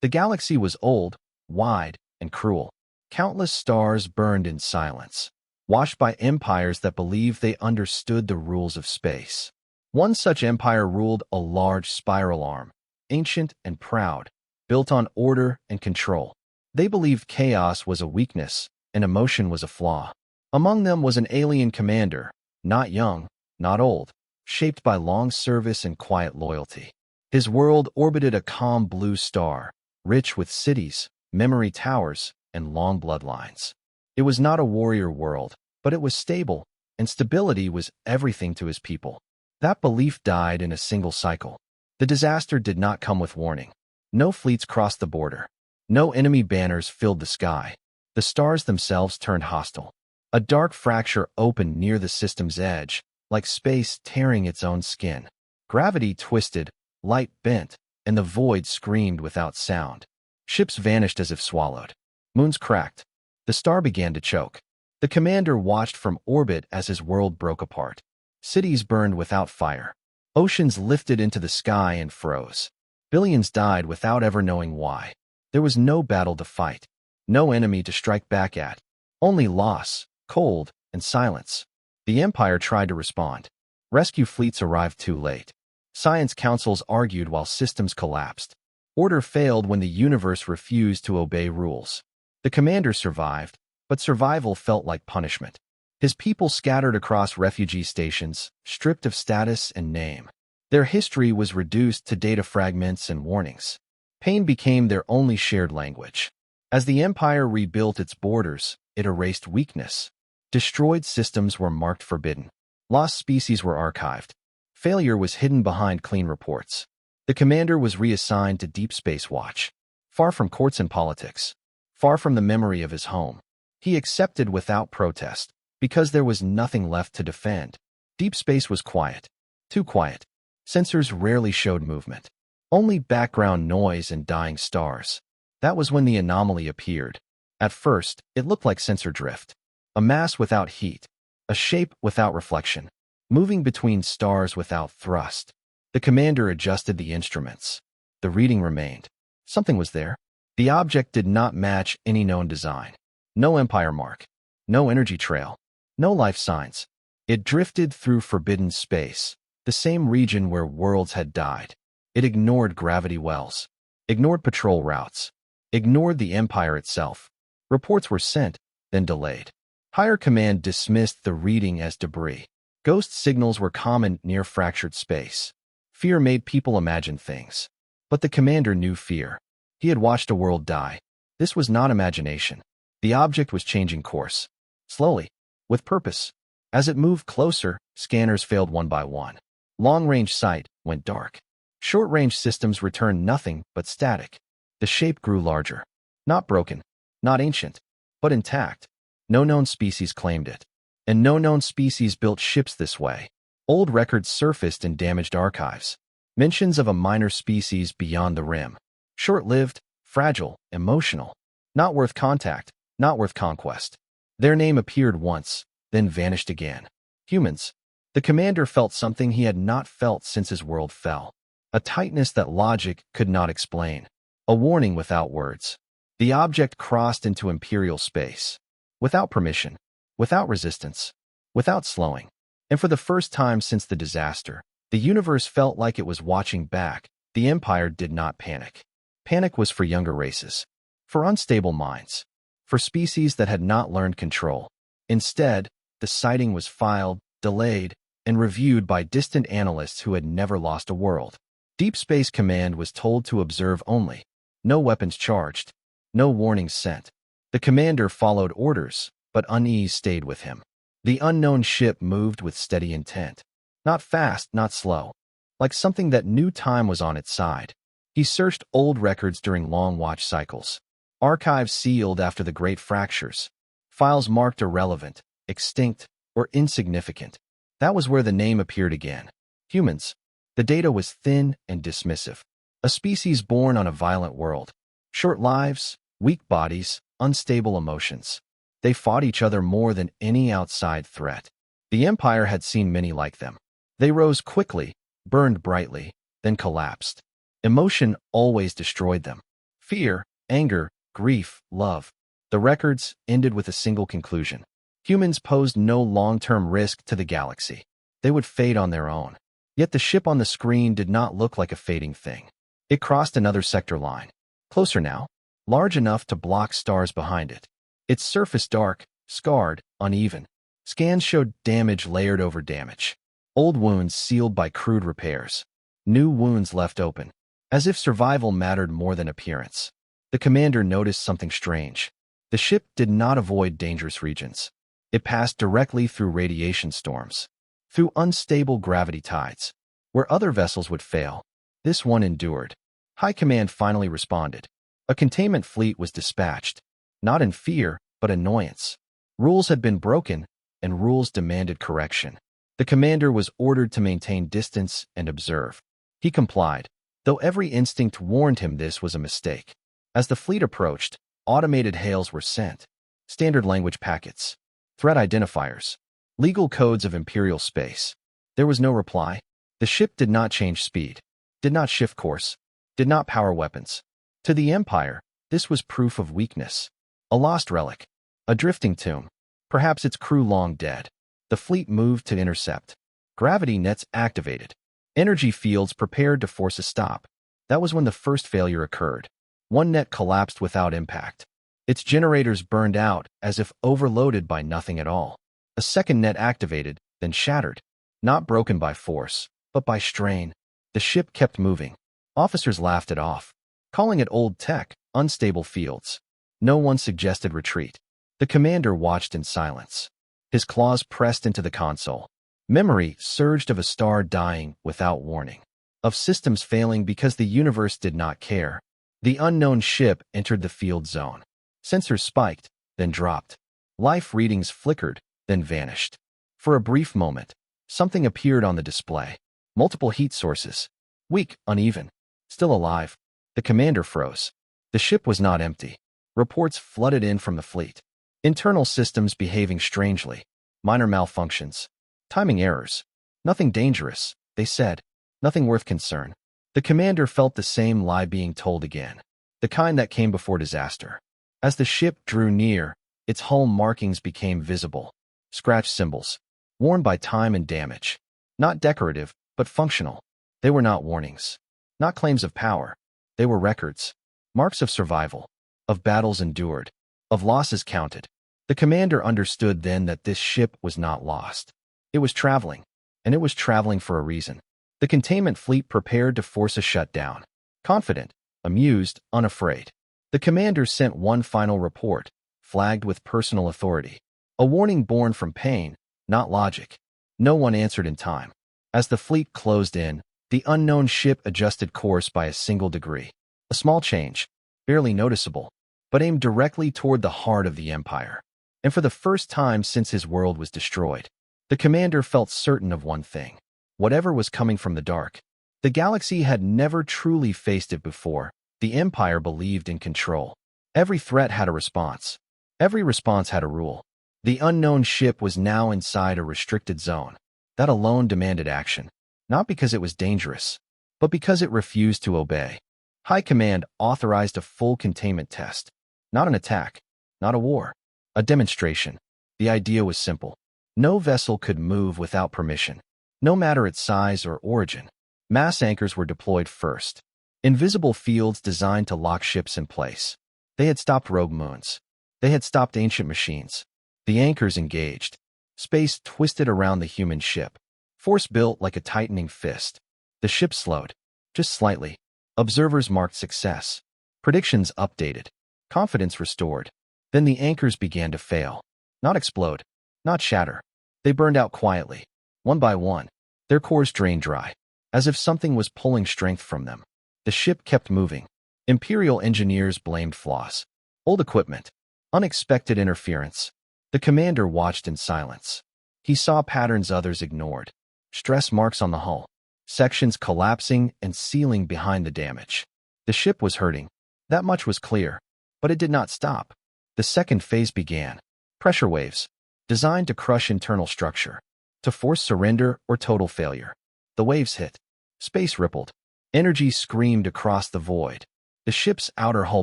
The galaxy was old, wide, and cruel. Countless stars burned in silence, washed by empires that believed they understood the rules of space. One such empire ruled a large spiral arm, ancient and proud, built on order and control. They believed chaos was a weakness and emotion was a flaw. Among them was an alien commander, not young, not old, shaped by long service and quiet loyalty. His world orbited a calm blue star, rich with cities, memory towers, and long bloodlines. It was not a warrior world, but it was stable, and stability was everything to his people. That belief died in a single cycle. The disaster did not come with warning. No fleets crossed the border. No enemy banners filled the sky. The stars themselves turned hostile. A dark fracture opened near the system's edge, like space tearing its own skin. Gravity twisted, light bent, and the void screamed without sound. Ships vanished as if swallowed. Moons cracked. The star began to choke. The commander watched from orbit as his world broke apart. Cities burned without fire. Oceans lifted into the sky and froze. Billions died without ever knowing why. There was no battle to fight, no enemy to strike back at, only loss, cold, and silence. The Empire tried to respond. Rescue fleets arrived too late. Science councils argued while systems collapsed. Order failed when the universe refused to obey rules. The commander survived, but survival felt like punishment. His people scattered across refugee stations, stripped of status and name. Their history was reduced to data fragments and warnings. Pain became their only shared language. As the Empire rebuilt its borders, it erased weakness. Destroyed systems were marked forbidden. Lost species were archived. Failure was hidden behind clean reports. The commander was reassigned to Deep Space Watch. Far from courts and politics. Far from the memory of his home. He accepted without protest, because there was nothing left to defend. Deep space was quiet. Too quiet. Sensors rarely showed movement. Only background noise and dying stars. That was when the anomaly appeared. At first, it looked like sensor drift. A mass without heat. A shape without reflection. Moving between stars without thrust. The commander adjusted the instruments. The reading remained. Something was there. The object did not match any known design. No empire mark. No energy trail. No life signs. It drifted through forbidden space, the same region where worlds had died. It ignored gravity wells, ignored patrol routes, ignored the empire itself. Reports were sent, then delayed. Higher command dismissed the reading as debris. Ghost signals were common near fractured space. Fear made people imagine things. But the commander knew fear. He had watched a world die. This was not imagination. The object was changing course. Slowly, with purpose. As it moved closer, scanners failed one by one. Long-range sight went dark. Short-range systems returned nothing but static. The shape grew larger. Not broken, not ancient, but intact. No known species claimed it. And no known species built ships this way. Old records surfaced in damaged archives. Mentions of a minor species beyond the rim. Short-lived, fragile, emotional. Not worth contact, not worth conquest. Their name appeared once, then vanished again. Humans. The commander felt something he had not felt since his world fell. A tightness that logic could not explain. A warning without words. The object crossed into imperial space. Without permission. Without resistance. Without slowing. And for the first time since the disaster, the universe felt like it was watching back. The Empire did not panic. Panic was for younger races. For unstable minds. For species that had not learned control. Instead, the sighting was filed, delayed, and reviewed by distant analysts who had never lost a world. Deep Space Command was told to observe only. No weapons charged. No warnings sent. The commander followed orders, but unease stayed with him. The unknown ship moved with steady intent. Not fast, not slow. Like something that knew time was on its side. He searched old records during long watch cycles. Archives sealed after the great fractures. Files marked irrelevant, extinct, or insignificant. That was where the name appeared again. Humans. The data was thin and dismissive. A species born on a violent world. Short lives, weak bodies, unstable emotions. They fought each other more than any outside threat. The Empire had seen many like them. They rose quickly, burned brightly, then collapsed. Emotion always destroyed them. Fear, anger, grief, love. The records ended with a single conclusion. Humans posed no long-term risk to the galaxy. They would fade on their own. Yet the ship on the screen did not look like a fading thing. It crossed another sector line. Closer now, large enough to block stars behind it. Its surface dark, scarred, uneven. Scans showed damage layered over damage. Old wounds sealed by crude repairs. New wounds left open. As if survival mattered more than appearance. The commander noticed something strange. The ship did not avoid dangerous regions. It passed directly through radiation storms. Through unstable gravity tides. Where other vessels would fail, this one endured. High Command finally responded. A containment fleet was dispatched. Not in fear, but annoyance. Rules had been broken, and rules demanded correction. The commander was ordered to maintain distance and observe. He complied, though every instinct warned him this was a mistake. As the fleet approached, automated hails were sent. Standard language packets. Threat identifiers. Legal codes of Imperial space. There was no reply. The ship did not change speed. Did not shift course. Did not power weapons. To the Empire, this was proof of weakness. A lost relic. A drifting tomb. Perhaps its crew long dead. The fleet moved to intercept. Gravity nets activated. Energy fields prepared to force a stop. That was when the first failure occurred. One net collapsed without impact. Its generators burned out as if overloaded by nothing at all. A second net activated, then shattered. Not broken by force, but by strain. The ship kept moving. Officers laughed it off, calling it old tech, unstable fields. No one suggested retreat. The commander watched in silence. His claws pressed into the console. Memory surged of a star dying without warning. Of systems failing because the universe did not care. The unknown ship entered the field zone. Sensors spiked, then dropped. Life readings flickered, then vanished. For a brief moment, something appeared on the display. Multiple heat sources. Weak, uneven. Still alive. The commander froze. The ship was not empty. Reports flooded in from the fleet. Internal systems behaving strangely. Minor malfunctions. Timing errors. Nothing dangerous, they said. Nothing worth concern. The commander felt the same lie being told again. The kind that came before disaster. As the ship drew near, its hull markings became visible. Scratch symbols. Worn by time and damage. Not decorative, but functional. They were not warnings. Not claims of power. They were records. Marks of survival. Of battles endured. Of losses counted. The commander understood then that this ship was not lost. It was traveling. And it was traveling for a reason. The containment fleet prepared to force a shutdown. Confident, amused, unafraid. The commander sent one final report, flagged with personal authority. A warning born from pain, not logic. No one answered in time. As the fleet closed in, the unknown ship adjusted course by a single degree. A small change, barely noticeable, but aimed directly toward the heart of the Empire. And for the first time since his world was destroyed, the commander felt certain of one thing. Whatever was coming from the dark, the galaxy had never truly faced it before. The Empire believed in control. Every threat had a response. Every response had a rule. The unknown ship was now inside a restricted zone. That alone demanded action. Not because it was dangerous, but because it refused to obey. High Command authorized a full containment test. Not an attack. Not a war. A demonstration. The idea was simple. No vessel could move without permission. No matter its size or origin. Mass anchors were deployed first. Invisible fields designed to lock ships in place. They had stopped rogue moons. They had stopped ancient machines. The anchors engaged. Space twisted around the human ship. Force built like a tightening fist. The ship slowed. Just slightly. Observers marked success. Predictions updated. Confidence restored. Then the anchors began to fail. Not explode. Not shatter. They burned out quietly. One by one. Their cores drained dry. As if something was pulling strength from them. The ship kept moving. Imperial engineers blamed flaws. Old equipment. Unexpected interference. The commander watched in silence. He saw patterns others ignored. Stress marks on the hull. Sections collapsing and sealing behind the damage. The ship was hurting. That much was clear. But it did not stop. The second phase began. Pressure waves. Designed to crush internal structure. To force surrender or total failure. The waves hit. Space rippled. Energy screamed across the void. The ship's outer hull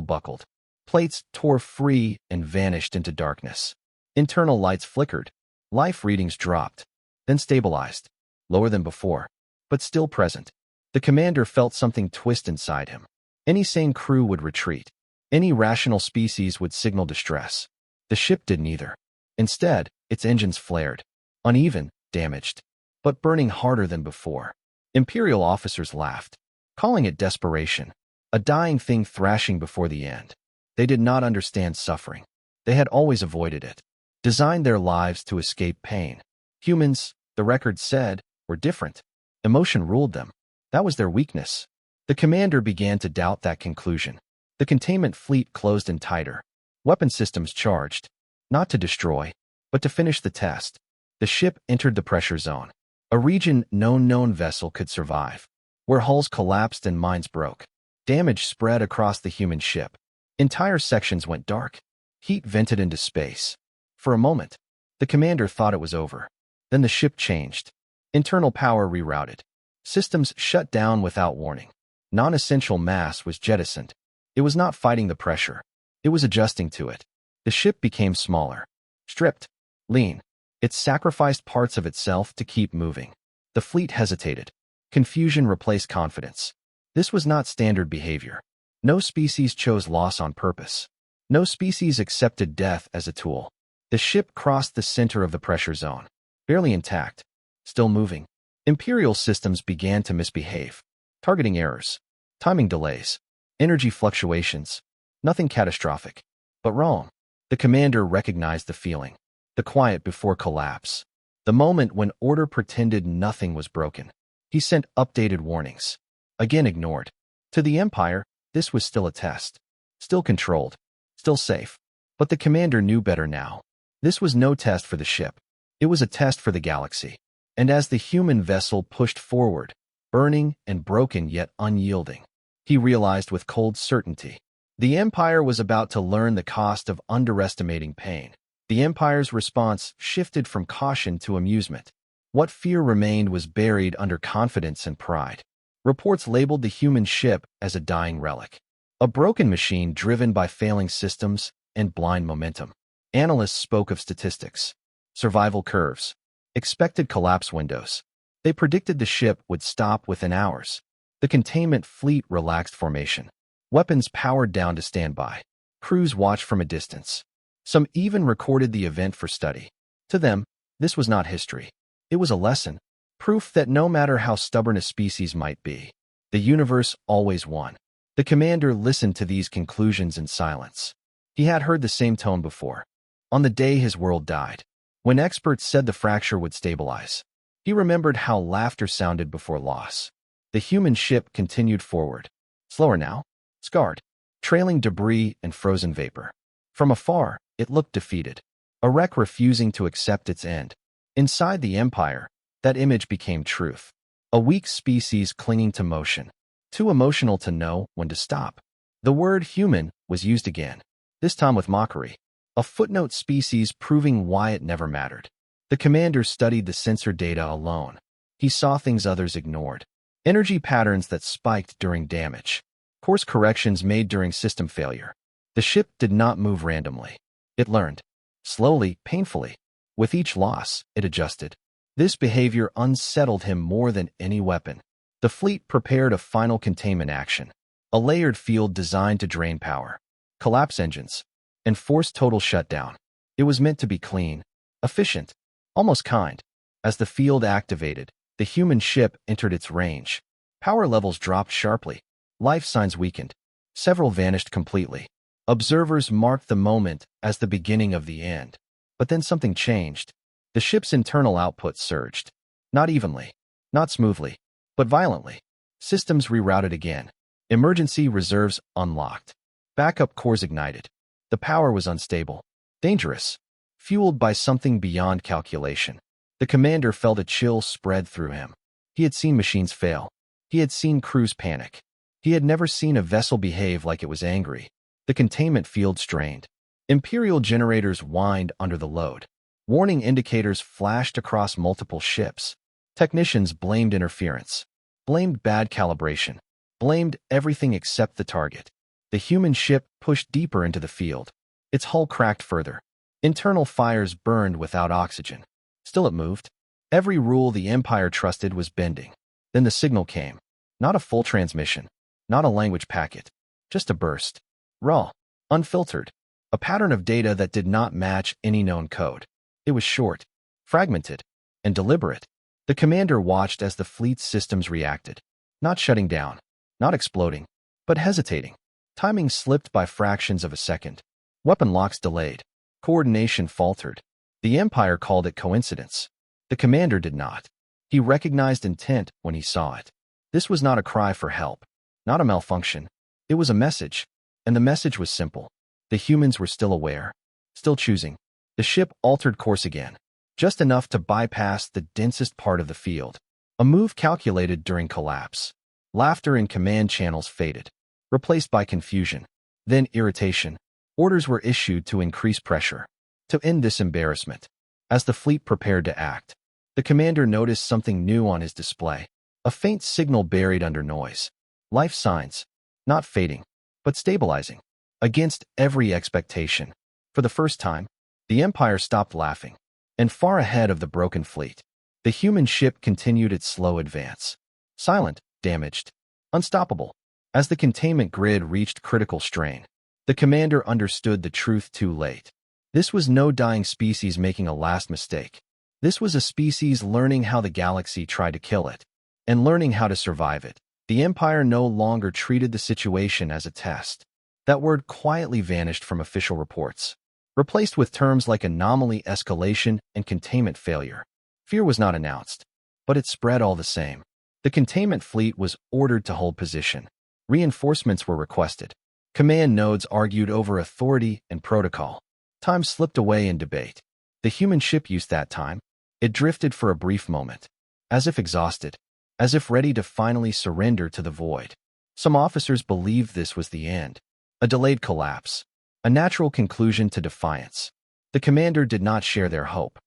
buckled. Plates tore free and vanished into darkness. Internal lights flickered. Life readings dropped, then stabilized, lower than before, but still present. The commander felt something twist inside him. Any sane crew would retreat. Any rational species would signal distress. The ship didn't either. Instead, its engines flared, uneven, damaged, but burning harder than before. Imperial officers laughed, calling it desperation, a dying thing thrashing before the end. They did not understand suffering. They had always avoided it, designed their lives to escape pain. Humans, the record said, were different. Emotion ruled them. That was their weakness. The commander began to doubt that conclusion. The containment fleet closed in tighter. Weapon systems charged, not to destroy, but to finish the test. The ship entered the pressure zone, a region no known vessel could survive, where hulls collapsed and mines broke. Damage spread across the human ship. Entire sections went dark. Heat vented into space. For a moment, the commander thought it was over. Then the ship changed. Internal power rerouted. Systems shut down without warning. Non-essential mass was jettisoned. It was not fighting the pressure. It was adjusting to it. The ship became smaller, stripped, lean. It sacrificed parts of itself to keep moving. The fleet hesitated. Confusion replaced confidence. This was not standard behavior. No species chose loss on purpose. No species accepted death as a tool. The ship crossed the center of the pressure zone, barely intact, still moving. Imperial systems began to misbehave. Targeting errors, timing delays, energy fluctuations. Nothing catastrophic, but wrong. The commander recognized the feeling. The quiet before collapse. The moment when order pretended nothing was broken. He sent updated warnings. Again ignored. To the Empire, this was still a test. Still controlled. Still safe. But the commander knew better now. This was no test for the ship. It was a test for the galaxy. And as the human vessel pushed forward, burning and broken yet unyielding, he realized with cold certainty. The Empire was about to learn the cost of underestimating pain. The Empire's response shifted from caution to amusement. What fear remained was buried under confidence and pride. Reports labeled the human ship as a dying relic, a broken machine driven by failing systems and blind momentum. Analysts spoke of statistics, survival curves, expected collapse windows. They predicted the ship would stop within hours. The containment fleet relaxed formation. Weapons powered down to standby. Crews watched from a distance. Some even recorded the event for study. To them, this was not history. It was a lesson, proof that no matter how stubborn a species might be, the universe always won. The commander listened to these conclusions in silence. He had heard the same tone before, on the day his world died, when experts said the fracture would stabilize. He remembered how laughter sounded before loss. The human ship continued forward, slower now, scarred, trailing debris and frozen vapor. From afar, it looked defeated, a wreck refusing to accept its end. Inside the Empire, that image became truth. A weak species clinging to motion, too emotional to know when to stop. The word human was used again, this time with mockery. A footnote species proving why it never mattered. The commander studied the sensor data alone. He saw things others ignored. Energy patterns that spiked during damage. Course corrections made during system failure. The ship did not move randomly. It learned. Slowly, painfully. With each loss, it adjusted. This behavior unsettled him more than any weapon. The fleet prepared a final containment action. A layered field designed to drain power, collapse engines, and force total shutdown. It was meant to be clean, efficient, almost kind. As the field activated, the human ship entered its range. Power levels dropped sharply. Life signs weakened. Several vanished completely. Observers marked the moment as the beginning of the end. But then something changed. The ship's internal output surged. Not evenly, not smoothly, but violently. Systems rerouted again. Emergency reserves unlocked. Backup cores ignited. The power was unstable, dangerous, fueled by something beyond calculation. The commander felt a chill spread through him. He had seen machines fail. He had seen crews panic. He had never seen a vessel behave like it was angry. The containment field strained. Imperial generators whined under the load. Warning indicators flashed across multiple ships. Technicians blamed interference, blamed bad calibration, blamed everything except the target. The human ship pushed deeper into the field. Its hull cracked further. Internal fires burned without oxygen. Still it moved. Every rule the Empire trusted was bending. Then the signal came. Not a full transmission. Not a language packet. Just a burst. Raw. Unfiltered. A pattern of data that did not match any known code. It was short, fragmented, and deliberate. The commander watched as the fleet's systems reacted. Not shutting down. Not exploding. But hesitating. Timing slipped by fractions of a second. Weapon locks delayed. Coordination faltered. The Empire called it coincidence. The commander did not. He recognized intent when he saw it. This was not a cry for help. Not a malfunction. It was a message. And the message was simple. The humans were still aware. Still choosing. The ship altered course again. Just enough to bypass the densest part of the field. A move calculated during collapse. Laughter in command channels faded. Replaced by confusion. Then irritation. Orders were issued to increase pressure. To end this embarrassment. As the fleet prepared to act, the commander noticed something new on his display. A faint signal buried under noise. Life signs. Not fading, but stabilizing. Against every expectation. For the first time, the Empire stopped laughing. And far ahead of the broken fleet, the human ship continued its slow advance. Silent, damaged, unstoppable. As the containment grid reached critical strain, the commander understood the truth too late. This was no dying species making a last mistake. This was a species learning how the galaxy tried to kill it, and learning how to survive it. The Empire no longer treated the situation as a test. That word quietly vanished from official reports, replaced with terms like anomaly escalation and containment failure. Fear was not announced, but it spread all the same. The containment fleet was ordered to hold position. Reinforcements were requested. Command nodes argued over authority and protocol. Time slipped away in debate. The human ship used that time. It drifted for a brief moment, as if exhausted, as if ready to finally surrender to the void. Some officers believed this was the end. A delayed collapse. A natural conclusion to defiance. The commander did not share their hope.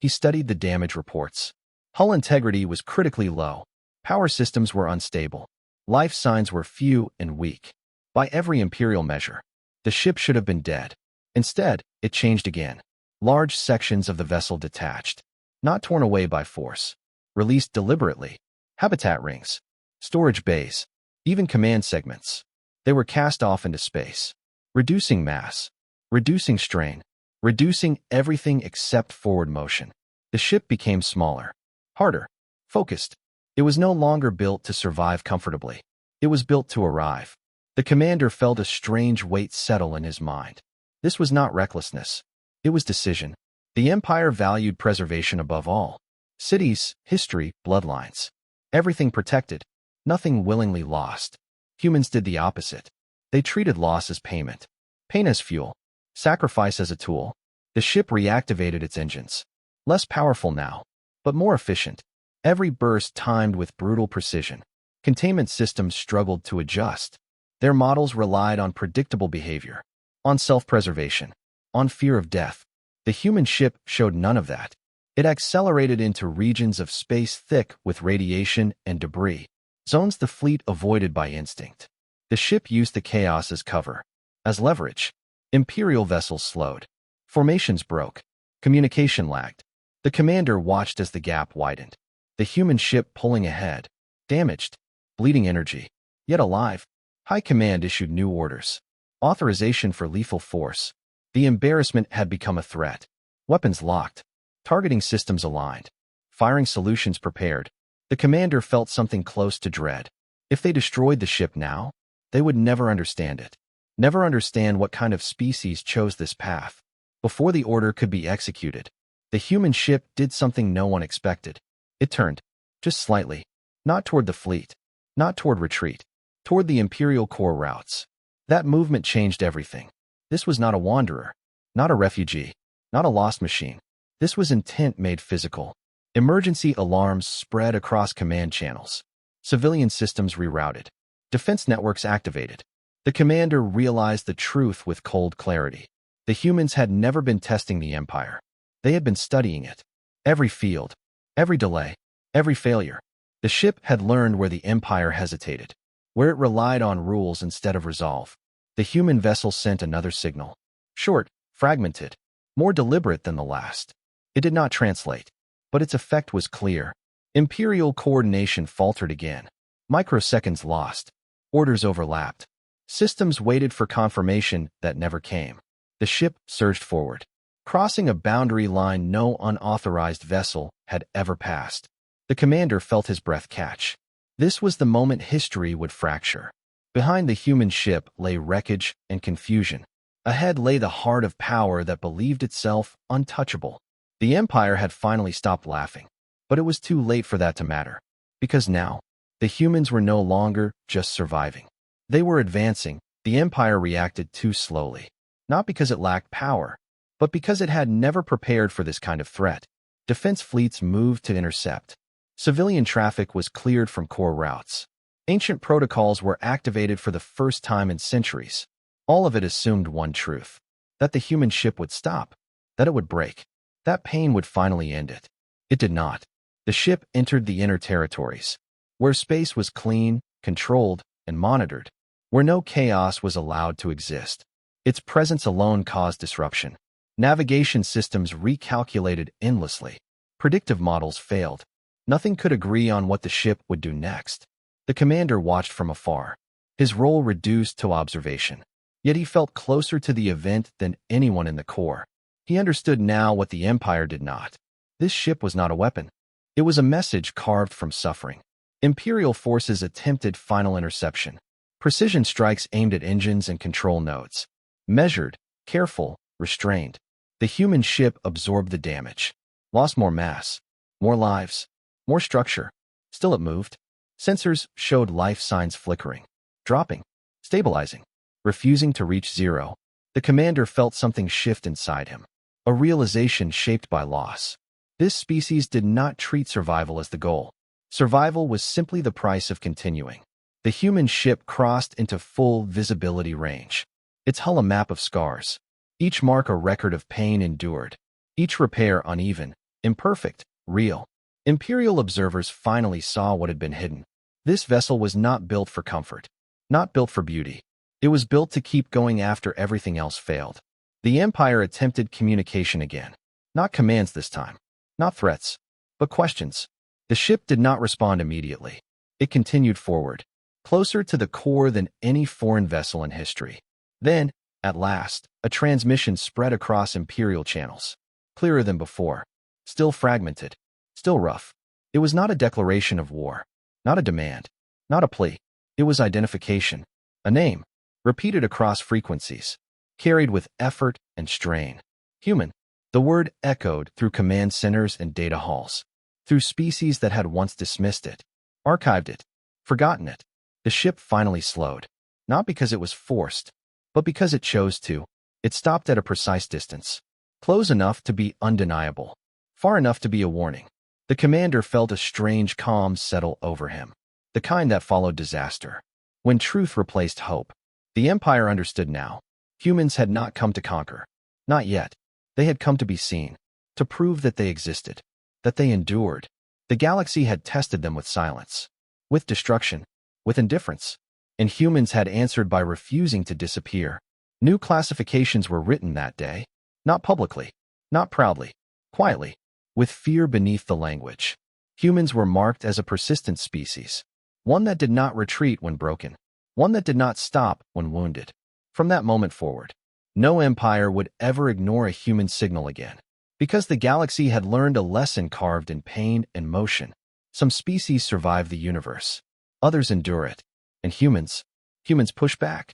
He studied the damage reports. Hull integrity was critically low. Power systems were unstable. Life signs were few and weak. By every imperial measure, the ship should have been dead. Instead, it changed again. Large sections of the vessel detached. Not torn away by force. Released deliberately. Habitat rings. Storage bays. Even command segments. They were cast off into space. Reducing mass. Reducing strain. Reducing everything except forward motion. The ship became smaller. Harder. Focused. It was no longer built to survive comfortably. It was built to arrive. The commander felt a strange weight settle in his mind. This was not recklessness. It was decision. The Empire valued preservation above all. Cities, history, bloodlines. Everything protected. Nothing willingly lost. Humans did the opposite. They treated loss as payment. Pain as fuel. Sacrifice as a tool. The ship reactivated its engines. Less powerful now, but more efficient. Every burst timed with brutal precision. Containment systems struggled to adjust. Their models relied on predictable behavior. On self-preservation. On fear of death. The human ship showed none of that. It accelerated into regions of space thick with radiation and debris. Zones the fleet avoided by instinct. The ship used the chaos as cover. As leverage. Imperial vessels slowed. Formations broke. Communication lagged. The commander watched as the gap widened. The human ship pulling ahead. Damaged. Bleeding energy. Yet alive. High Command issued new orders. Authorization for lethal force. The embarrassment had become a threat. Weapons locked. Targeting systems aligned. Firing solutions prepared. The commander felt something close to dread. If they destroyed the ship now, they would never understand it. Never understand what kind of species chose this path. Before the order could be executed, the human ship did something no one expected. It turned. Just slightly. Not toward the fleet. Not toward retreat. Toward the Imperial core routes. That movement changed everything. This was not a wanderer. Not a refugee. Not a lost machine. This was intent made physical. Emergency alarms spread across command channels. Civilian systems rerouted. Defense networks activated. The commander realized the truth with cold clarity. The humans had never been testing the Empire. They had been studying it. Every field. Every delay. Every failure. The ship had learned where the Empire hesitated. Where it relied on rules instead of resolve. The human vessel sent another signal. Short, fragmented, more deliberate than the last. It did not translate, but its effect was clear. Imperial coordination faltered again. Microseconds lost. Orders overlapped. Systems waited for confirmation that never came. The ship surged forward, crossing a boundary line no unauthorized vessel had ever passed. The commander felt his breath catch. This was the moment history would fracture. Behind the human ship lay wreckage and confusion. Ahead lay the heart of power that believed itself untouchable. The Empire had finally stopped laughing, but it was too late for that to matter. Because now, the humans were no longer just surviving. They were advancing. The Empire reacted too slowly. Not because it lacked power, but because it had never prepared for this kind of threat. Defense fleets moved to intercept. Civilian traffic was cleared from core routes. Ancient protocols were activated for the first time in centuries. All of it assumed one truth: that the human ship would stop, that it would break, that pain would finally end it. It did not. The ship entered the inner territories, where space was clean, controlled, and monitored, where no chaos was allowed to exist. Its presence alone caused disruption. Navigation systems recalculated endlessly. Predictive models failed. Nothing could agree on what the ship would do next. The commander watched from afar, his role reduced to observation. Yet he felt closer to the event than anyone in the Corps. He understood now what the Empire did not. This ship was not a weapon. It was a message carved from suffering. Imperial forces attempted final interception. Precision strikes aimed at engines and control nodes. Measured, careful, restrained. The human ship absorbed the damage. Lost more mass, more lives, more structure. Still it moved. Sensors showed life signs flickering, dropping, stabilizing, refusing to reach zero. The commander felt something shift inside him. A realization shaped by loss. This species did not treat survival as the goal. Survival was simply the price of continuing. The human ship crossed into full visibility range. Its hull a map of scars. Each mark a record of pain endured. Each repair uneven, imperfect, real. Imperial observers finally saw what had been hidden. This vessel was not built for comfort, not built for beauty. It was built to keep going after everything else failed. The Empire attempted communication again. Not commands this time. Not threats, but questions. The ship did not respond immediately. It continued forward, closer to the core than any foreign vessel in history. Then, at last, a transmission spread across Imperial channels. Clearer than before. Still fragmented. Still rough. It was not a declaration of war. Not a demand. Not a plea. It was identification. A name. Repeated across frequencies. Carried with effort and strain. Human. The word echoed through command centers and data halls. Through species that had once dismissed it. Archived it. Forgotten it. The ship finally slowed. Not because it was forced, but because it chose to. It stopped at a precise distance. Close enough to be undeniable. Far enough to be a warning. The commander felt a strange calm settle over him. The kind that followed disaster. When truth replaced hope. The Empire understood now. Humans had not come to conquer. Not yet. They had come to be seen. To prove that they existed. That they endured. The galaxy had tested them with silence. With destruction. With indifference. And humans had answered by refusing to disappear. New classifications were written that day. Not publicly. Not proudly. Quietly. With fear beneath the language. Humans were marked as a persistent species. One that did not retreat when broken. One that did not stop when wounded. From that moment forward, no empire would ever ignore a human signal again. Because the galaxy had learned a lesson carved in pain and motion. Some species survive the universe. Others endure it. And humans push back.